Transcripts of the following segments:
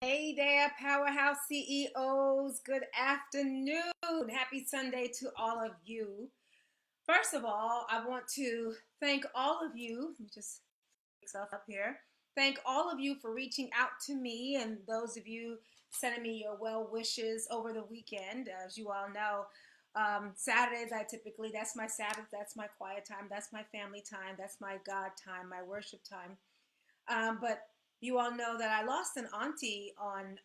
Hey there, Powerhouse CEOs. Good afternoon. Happy Sunday to all of you. First of all, I want to thank all of you. Let me just pick myself up here. Thank all of you for reaching out to me and those of you sending me your well wishes over the weekend. As you all know, Saturdays, that's my Sabbath, that's my quiet time, that's my family time, that's my God time, my worship time. But you all know that I lost an auntie on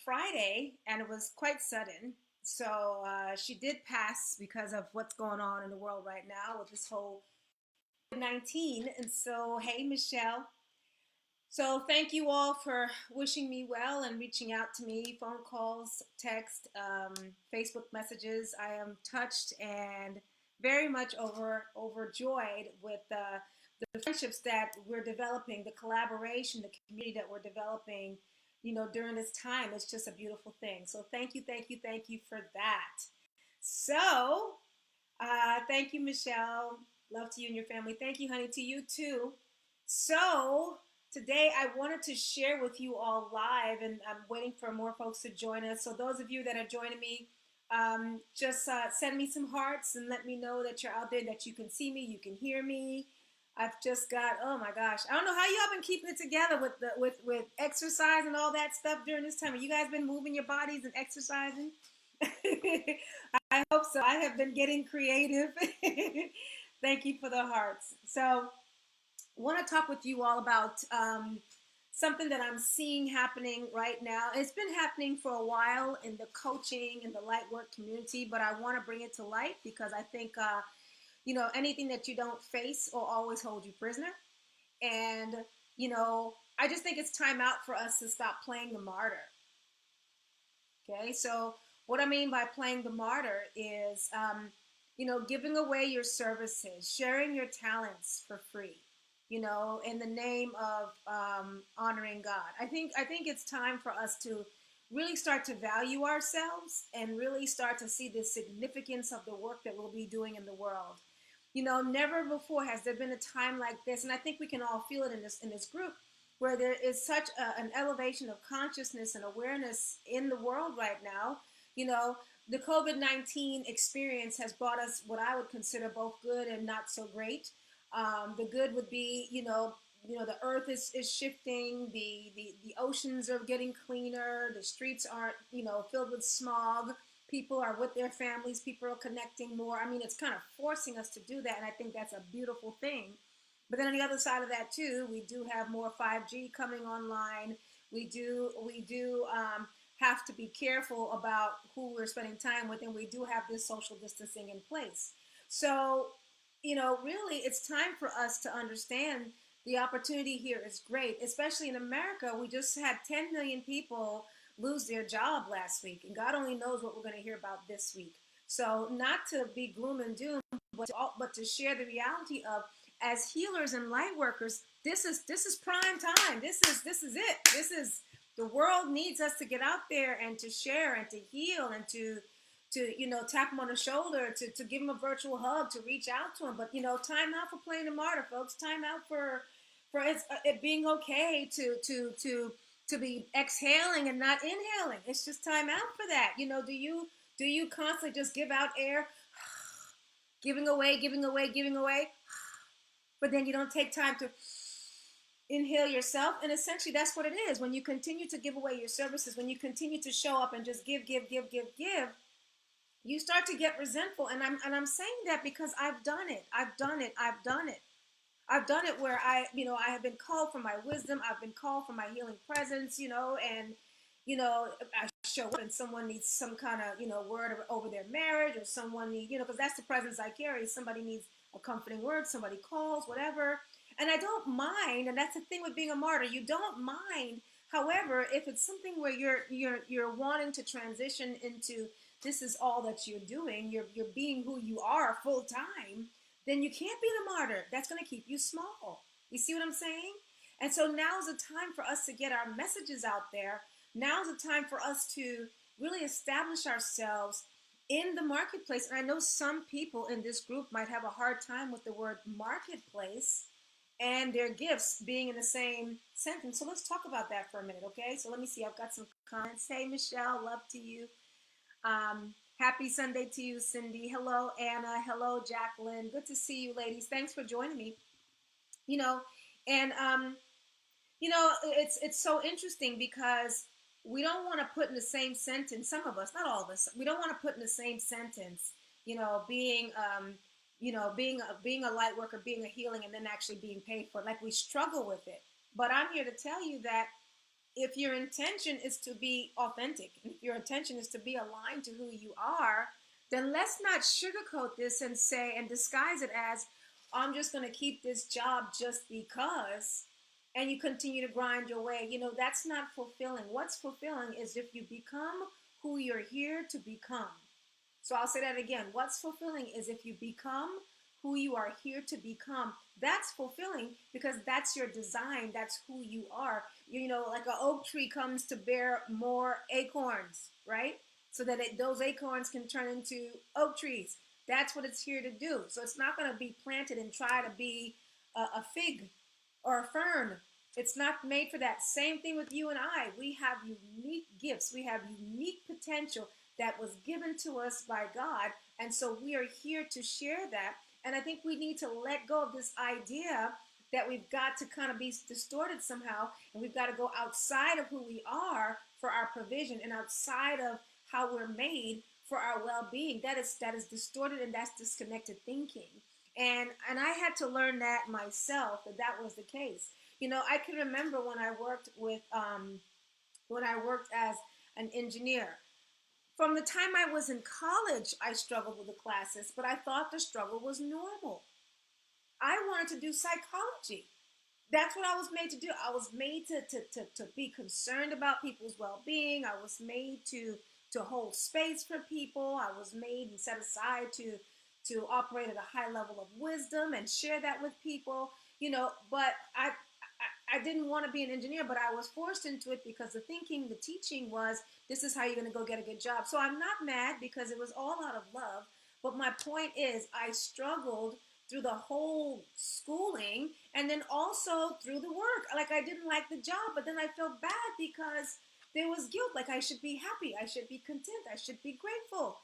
Friday, and it was quite sudden. So she did pass because of what's going on in the world right now with this whole 19. And so, hey, Michelle. So, thank you all for wishing me well and reaching out to me. Phone calls, text, Facebook messages. I am touched and very much overjoyed with the friendships that we're developing, the collaboration, the community that we're developing, during this time. It's just a beautiful thing. So thank you, thank you, thank you for that. So thank you, Michelle. Love to you and your family. Thank you, honey, to you too. So today I wanted to share with you all live, and I'm waiting for more folks to join us. So those of you that are joining me, just send me some hearts and let me know that you're out there, that you can see me, you can hear me. I've just got, oh my gosh, I don't know how y'all been keeping it together with with exercise and all that stuff during this time. Have you guys been moving your bodies and exercising? I hope so. I have been getting creative. Thank you for the hearts. So, I want to talk with you all about something that I'm seeing happening right now. It's been happening for a while in the coaching and the light work community, but I want to bring it to light because I think, anything that you don't face will always hold you prisoner. And, I just think it's time out for us to stop playing the martyr. Okay, so what I mean by playing the martyr is, giving away your services, sharing your talents for free, in the name of honoring God. I think it's time for us to really start to value ourselves and really start to see the significance of the work that we'll be doing in the world. Never before has there been a time like this, and I think we can all feel it in this group, where there is such an elevation of consciousness and awareness in the world right now. The COVID-19 experience has brought us what I would consider both good and not so great. The good would be, the earth is shifting, the oceans are getting cleaner, the streets aren't, filled with smog. People are with their families, people are connecting more. I mean, it's kind of forcing us to do that, and I think that's a beautiful thing. But then on the other side of that too, we do have more 5G coming online. We do have to be careful about who we're spending time with, and we do have this social distancing in place. So, really, it's time for us to understand the opportunity here is great, especially in America. We just had 10 million people lose their job last week, and God only knows what we're going to hear about this week. So, not to be gloom and doom, but to share the reality of, as healers and light workers, this is prime time. This is it. This is, the world needs us to get out there and to share and to heal and to tap them on the shoulder, to give them a virtual hug, to reach out to them. But time out for playing the martyr, folks. Time out for it being okay to be exhaling and not inhaling. It's just time out for that. Do you constantly just give out air, giving away, giving away, giving away, but then you don't take time to inhale yourself? And essentially that's what it is. When you continue to give away your services, when you continue to show up and just give, give, give, give, give, you start to get resentful. And I'm saying that because I've done it. I've done it. I've done it. I've done it where I have been called for my wisdom. I've been called for my healing presence, and I show up and someone needs some kind of, word over their marriage, or someone needs, because that's the presence I carry. Somebody needs a comforting word, somebody calls, whatever. And I don't mind, and that's the thing with being a martyr. You don't mind. However, if it's something where you're wanting to transition into, this is all that you're doing, you're being who you are full time, then you can't be the martyr. That's going to keep you small. You see what I'm saying? And so now's the time for us to get our messages out there. Now's the time for us to really establish ourselves in the marketplace. And I know some people in this group might have a hard time with the word marketplace. and their gifts being in the same sentence. So let's talk about that for a minute, okay? So let me see. I've got some comments. Hey, Michelle, love to you. Happy Sunday to you, Cindy. Hello, Anna. Hello, Jacqueline. Good to see you, ladies. Thanks for joining me. You know, and it's so interesting because we don't want to put in the same sentence. Some of us, not all of us, we don't want to put in the same sentence. Being being a light worker, being a healing, and then actually being paid for it. Like we struggle with it. But I'm here to tell you that if your intention is to be authentic, and if your intention is to be aligned to who you are, then let's not sugarcoat this and say and disguise it as I'm just going to keep this job just because, and you continue to grind your way. That's not fulfilling. What's fulfilling is if you become who you're here to become. So I'll say that again. What's fulfilling is if you become who you are here to become. That's fulfilling because that's your design. That's who you are. Like an oak tree comes to bear more acorns, right? So that those acorns can turn into oak trees. That's what it's here to do. So it's not going to be planted and try to be a fig or a fern. It's not made for that. Same thing with you and I. We have unique gifts. We have unique potential that was given to us by God. And so we are here to share that. And I think we need to let go of this idea that we've got to kind of be distorted somehow, and we've got to go outside of who we are for our provision and outside of how we're made for our well-being. That is distorted, and that's disconnected thinking. And I had to learn that myself, that was the case. I can remember when I worked as an engineer. From the time I was in college, I struggled with the classes, but I thought the struggle was normal. I wanted to do psychology. That's what I was made to do. I was made to be concerned about people's well-being. I was made to hold space for people. I was made and set aside to operate at a high level of wisdom and share that with people. But I didn't want to be an engineer, but I was forced into it because the teaching was, this is how you're going to go get a good job. So I'm not mad because it was all out of love. But my point is, I struggled through the whole schooling and then also through the work. Like I didn't like the job, but then I felt bad because there was guilt. Like I should be happy. I should be content. I should be grateful.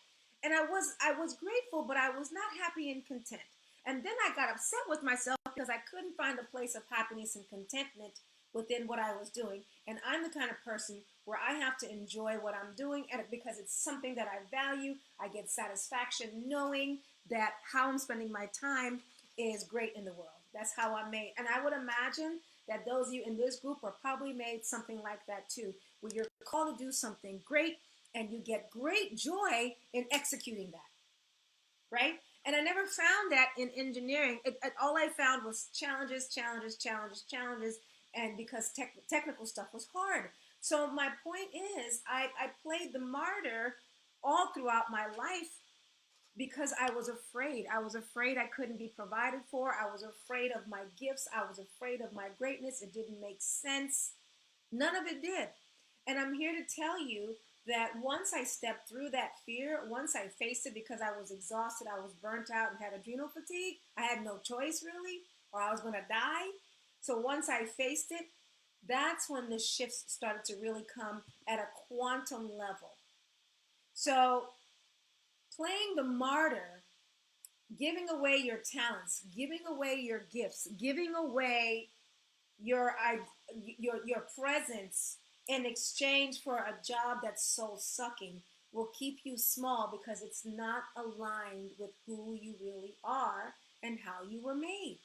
And I was grateful, but I was not happy and content. And then I got upset with myself because I couldn't find a place of happiness and contentment within what I was doing. And I'm the kind of person where I have to enjoy what I'm doing, and because it's something that I value. I get satisfaction knowing that how I'm spending my time is great in the world. That's how I'm made. And I would imagine that those of you in this group are probably made something like that too, where you're called to do something great and you get great joy in executing that, right? And I never found that in engineering. All I found was challenges, and because technical stuff was hard. So my point is, I played the martyr all throughout my life because I was afraid. I was afraid I couldn't be provided for. I was afraid of my gifts. I was afraid of my greatness. It didn't make sense. None of it did. And I'm here to tell you that once I stepped through that fear, once I faced it because I was exhausted, I was burnt out and had adrenal fatigue, I had no choice really, or I was going to die. So once I faced it, that's when the shifts started to really come at a quantum level. So playing the martyr, giving away your talents, giving away your gifts, giving away your presence in exchange for a job that's soul sucking will keep you small because it's not aligned with who you really are and how you were made.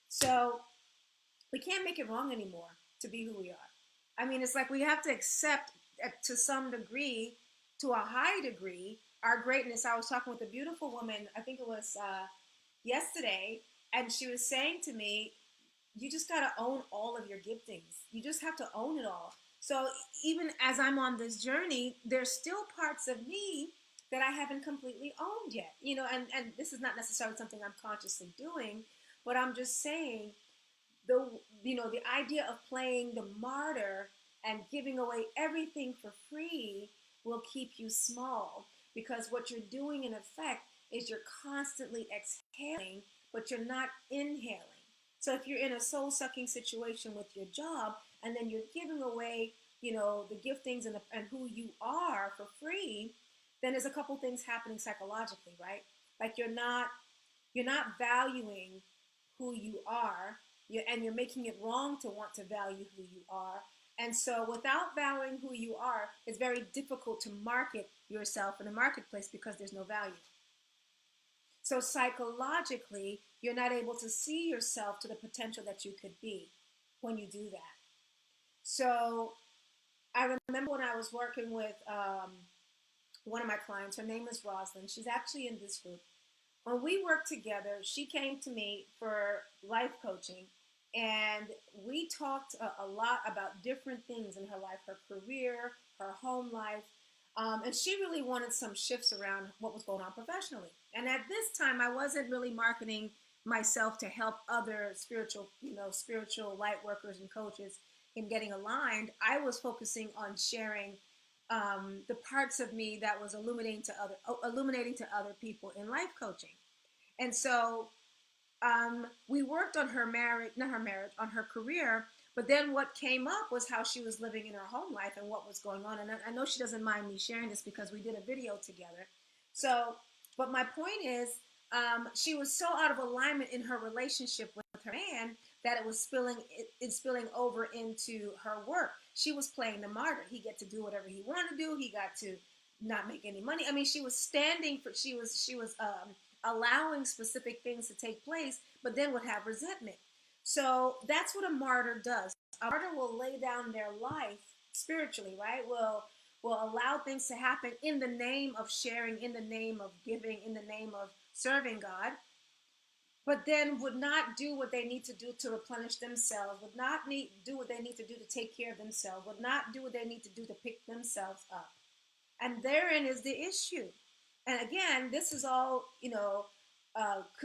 So we can't make it wrong anymore to be who we are. I mean, it's like we have to accept to some degree, to a high degree, our greatness. I was talking with a beautiful woman, I think it was yesterday, and she was saying to me, you just got to own all of your giftings. You just have to own it all. So even as I'm on this journey, there's still parts of me that I haven't completely owned yet. And this is not necessarily something I'm consciously doing, but I'm just saying the idea of playing the martyr and giving away everything for free will keep you small, because what you're doing in effect is you're constantly exhaling, but you're not inhaling. So if you're in a soul-sucking situation with your job and then you're giving away, the giftings and who you are for free, then there's a couple things happening psychologically, right? Like you're not valuing who you are, and you're making it wrong to want to value who you are. And so, without valuing who you are, it's very difficult to market yourself in the marketplace because there's no value. So, psychologically, you're not able to see yourself to the potential that you could be when you do that. So, I remember when I was working with one of my clients, her name is Rosalind. She's actually in this group. When we worked together, she came to me for life coaching, and we talked a lot about different things in her life, her career, her home life, and she really wanted some shifts around what was going on professionally. And at this time, I wasn't really marketing myself to help other spiritual light workers and coaches in getting aligned. I was focusing on sharing the parts of me that was illuminating to other people in life coaching. And so we worked on her marriage, not her marriage, on her career. But then what came up was how she was living in her home life and what was going on. And I know she doesn't mind me sharing this because we did a video together. So, but my point is, she was so out of alignment in her relationship with her man that it was spilling over into her work. She was playing the martyr. He got to do whatever he wanted to do. He got to not make any money. I mean, she was standing for. She was allowing specific things to take place, but then would have resentment. So that's what a martyr does. A martyr will lay down their life spiritually, right? Will allow things to happen in the name of sharing, in the name of giving, in the name of serving God, but then would not do what they need to do to replenish themselves, would not do what they need to do to take care of themselves, would not do what they need to do to pick themselves up. And therein is the issue. And again, this is all,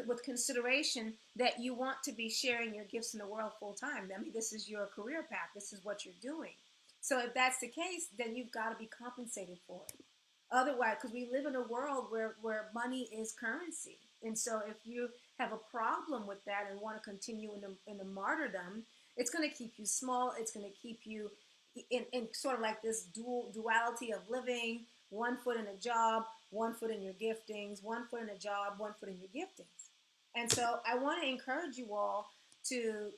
with consideration that you want to be sharing your gifts in the world full time. I mean, this is your career path. This is what you're doing. So if that's the case, then you've got to be compensated for it. Otherwise, because we live in a world where money is currency. And so if you have a problem with that and want to continue in the martyrdom, it's going to keep you small. It's going to keep you in sort of like this duality of living, one foot in a job, one foot in your giftings, one foot in a job, one foot in your giftings. And so I want to encourage you all to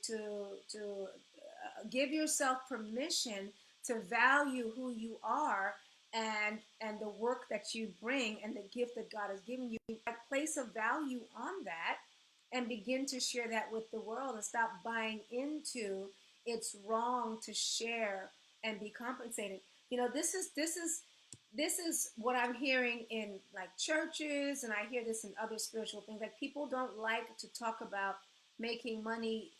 give yourself permission to value who you are and the work that you bring and the gift that God has given you. Place a value on that and begin to share that with the world and stop buying into it's wrong to share and be compensated. This is what I'm hearing in like churches, and I hear this in other spiritual things. Like people don't like to talk about making money,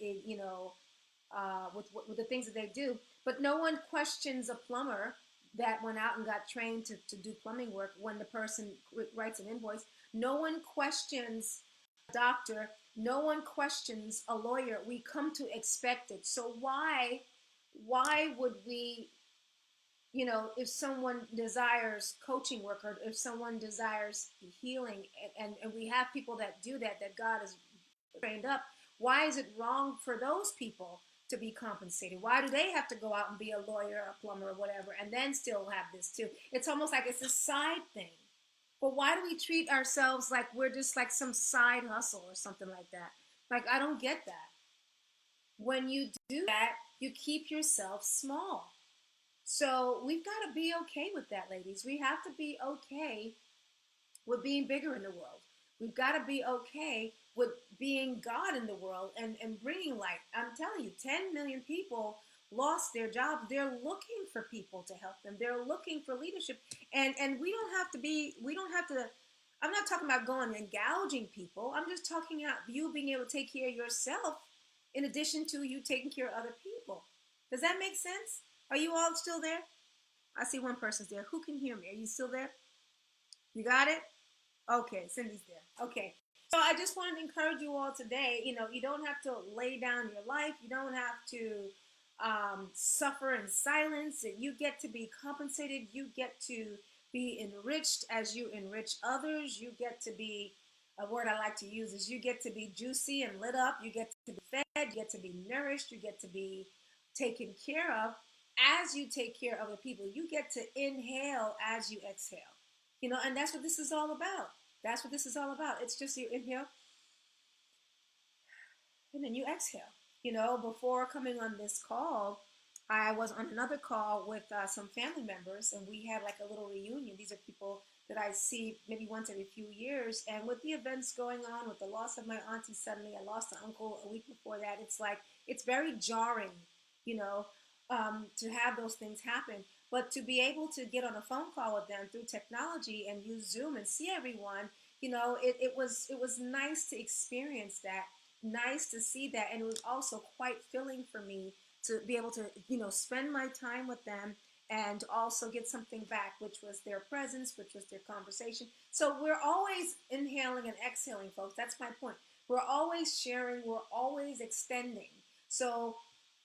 with the things that they do. But no one questions a plumber that went out and got trained to do plumbing work when the person writes an invoice. No one questions a doctor. No one questions a lawyer. We come to expect it. So why would we, if someone desires coaching work or if someone desires healing, and we have people that do that God has trained up, why is it wrong for those people to be compensated? Why do they have to go out and be a lawyer, a plumber, or whatever, and then still have this too? It's almost like it's a side thing. But why do we treat ourselves like we're just like some side hustle or something like that? Like, I don't get that. When you do that, you keep yourself small. So we've got to be okay with that, ladies. We have to be okay with being bigger in the world. We've got to be okay with being God in the world and bringing light. I'm telling you, 10 million people lost their jobs. They're looking for people to help them. They're looking for leadership. And we don't have to, I'm not talking about going and gouging people. I'm just talking about you being able to take care of yourself in addition to you taking care of other people. Does that make sense? Are you all still there? I see one person's there. Who can hear me? Are you still there? You got it? Okay, Cindy's there. Okay. So I just wanted to encourage you all today. You don't have to lay down your life. You don't have to suffer in silence. You get to be compensated. You get to be enriched as you enrich others. You get to be a word I like to use is you get to be juicy and lit up. You get to be fed. You get to be nourished. You get to be taken care of as you take care of other people. You get to inhale as you exhale. And that's what this is all about. That's what this is all about. It's just you inhale and then you exhale. Before coming on this call, I was on another call with some family members, and we had like a little reunion. These are people that I see maybe once every few years. And with the events going on, with the loss of my auntie suddenly, I lost an uncle a week before that. It's very jarring, you know, to have those things happen. But to be able to get on a phone call with them through technology and use Zoom and see everyone, it was nice to experience that, nice to see that, and it was also quite filling for me to be able to spend my time with them and also get something back, which was their presence, which was their conversation. So we're always inhaling and exhaling, folks. That's my point. We're always sharing, we're always extending. So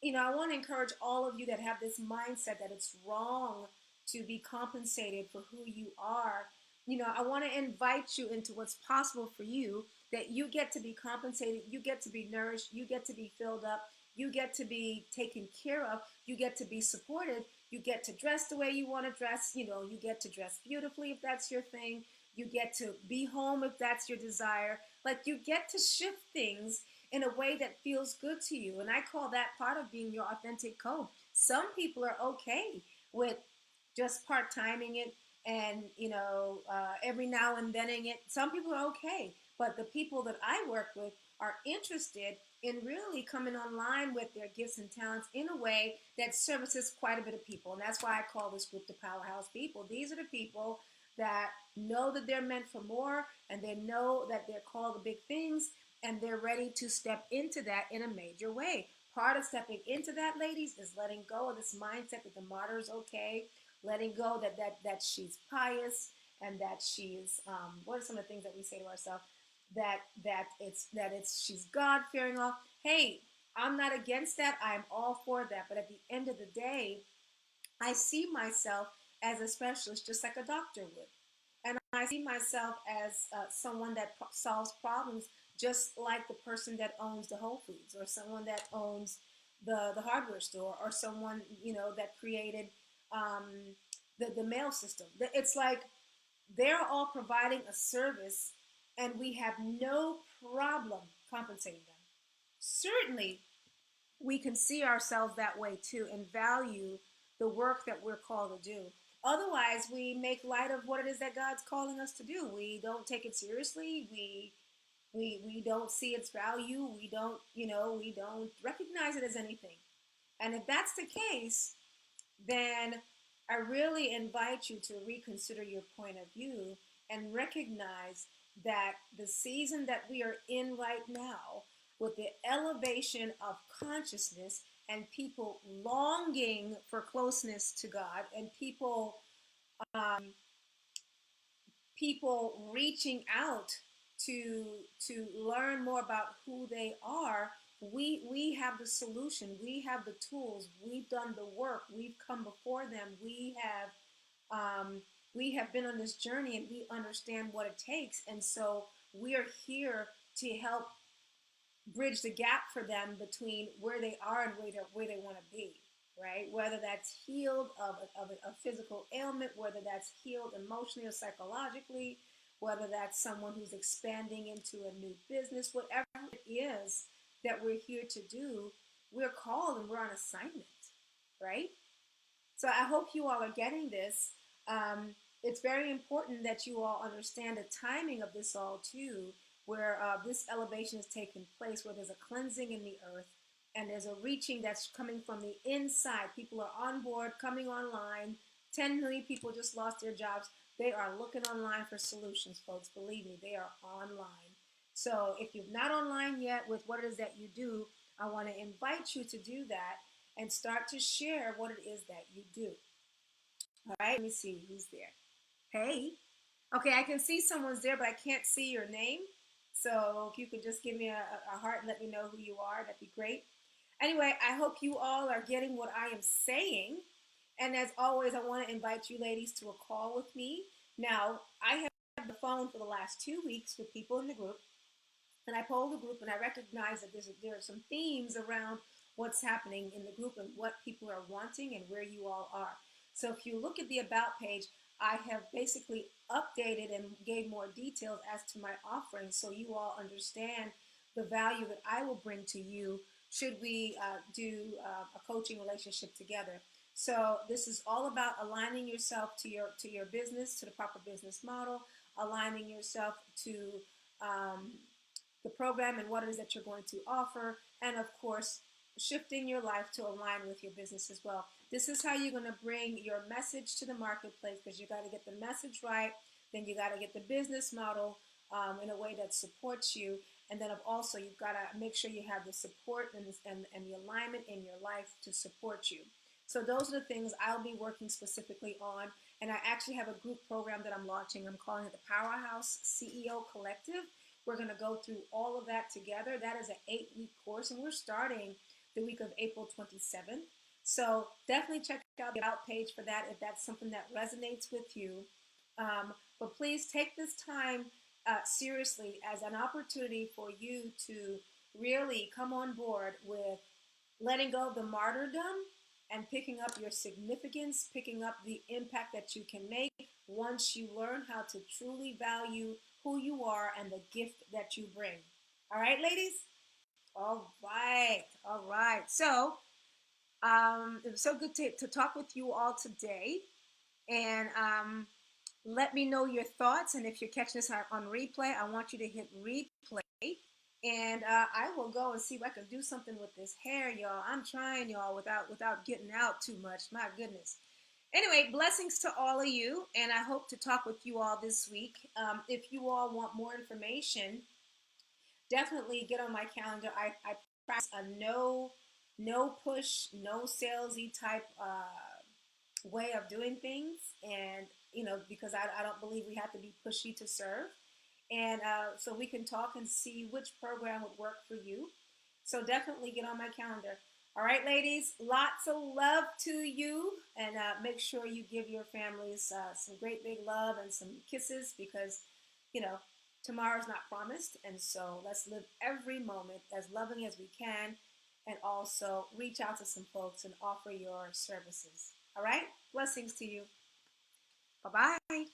I want to encourage all of you that have this mindset that it's wrong to be compensated for who you are. I want to invite you into what's possible for you, that you get to be compensated, you get to be nourished, you get to be filled up, you get to be taken care of, you get to be supported, you get to dress the way you want to dress, you get to dress beautifully if that's your thing, you get to be home if that's your desire. Like, you get to shift things in a way that feels good to you. And I call that part of being your authentic code. Some people are okay with just part-timing it and, every now and thenning it. Some people are okay. But the people that I work with are interested in really coming online with their gifts and talents in a way that services quite a bit of people. And that's why I call this group the Powerhouse People. These are the people that know that they're meant for more, and they know that they're called to big things, and they're ready to step into that in a major way. Part of stepping into that, ladies, is letting go of this mindset that the martyr is okay, letting go that she's pious, and that she's what are some of the things that we say to ourselves? That she's God fearing. All, hey, I'm not against that. I'm all for that. But at the end of the day, I see myself as a specialist, just like a doctor would. And I see myself as someone that solves problems, just like the person that owns the Whole Foods, or someone that owns the hardware store, or someone that created the mail system. It's like they're all providing a service, and we have no problem compensating them. Certainly, we can see ourselves that way too and value the work that we're called to do. Otherwise, we make light of what it is that God's calling us to do. We don't take it seriously. We don't see its value. We don't recognize it as anything. And if that's the case, then I really invite you to reconsider your point of view and recognize that the season that we are in right now, with the elevation of consciousness and people longing for closeness to God, and um, people reaching out to learn more about who they are, we have the solution, we have the tools, we've done the work, we've come before them, we have been on this journey, and we understand what it takes. And so we are here to help bridge the gap for them between where they are and where they want to be, right? Whether that's healed of a physical ailment, whether that's healed emotionally or psychologically, whether that's someone who's expanding into a new business, whatever it is that we're here to do, we're called and we're on assignment, right? So I hope you all are getting this. It's very important that you all understand the timing of this all too, where this elevation is taking place, where there's a cleansing in the earth, and there's a reaching that's coming from the inside. People are on board, coming online. 10 million people just lost their jobs. They are looking online for solutions, folks. Believe me, they are online. So if you're not online yet with what it is that you do, I want to invite you to do that and start to share what it is that you do. All right, let me see who's there. Hey. Okay, I can see someone's there, but I can't see your name. So if you could just give me a heart and let me know who you are, that'd be great. Anyway, I hope you all are getting what I am saying. And as always, I want to invite you ladies to a call with me. Now, I have the phone for the last 2 weeks with people in the group, and I polled the group, and I recognized that there are some themes around what's happening in the group and what people are wanting and where you all are. So if you look at the About page, I have basically updated and gave more details as to my offerings so you all understand the value that I will bring to you should we do a coaching relationship together. So this is all about aligning yourself to your business, to the proper business model, aligning yourself to um, the program and what it is that you're going to offer, and of course, shifting your life to align with your business as well. This is how you're going to bring your message to the marketplace, because you got to get the message right, then you got to get the business model in a way that supports you, and then also you've got to make sure you have the support and the alignment in your life to support you. So those are the things I'll be working specifically on. And I actually have a group program that I'm launching. I'm calling it the Powerhouse CEO Collective. We're going to go through all of that together. That is an 8-week course, and we're starting the week of April 27th. So definitely check out the About page for that if that's something that resonates with you. But please take this time seriously as an opportunity for you to really come on board with letting go of the martyrdom and picking up your significance, picking up the impact that you can make once you learn how to truly value who you are and the gift that you bring. All right, ladies? All right. All right. So it was so good to talk with you all today. And let me know your thoughts. And if you're catching this on replay, I want you to hit replay. And I will go and see if I can do something with this hair, y'all. I'm trying, y'all, without getting out too much. My goodness. Anyway, blessings to all of you, and I hope to talk with you all this week. If you all want more information, definitely get on my calendar. I practice a no push, no salesy type way of doing things, and because I don't believe we have to be pushy to serve. And so we can talk and see which program would work for you. So definitely get on my calendar. All right, ladies, lots of love to you. And make sure you give your families some great big love and some kisses, because, tomorrow's not promised. And so let's live every moment as loving as we can. And also reach out to some folks and offer your services. All right? Blessings to you. Bye-bye.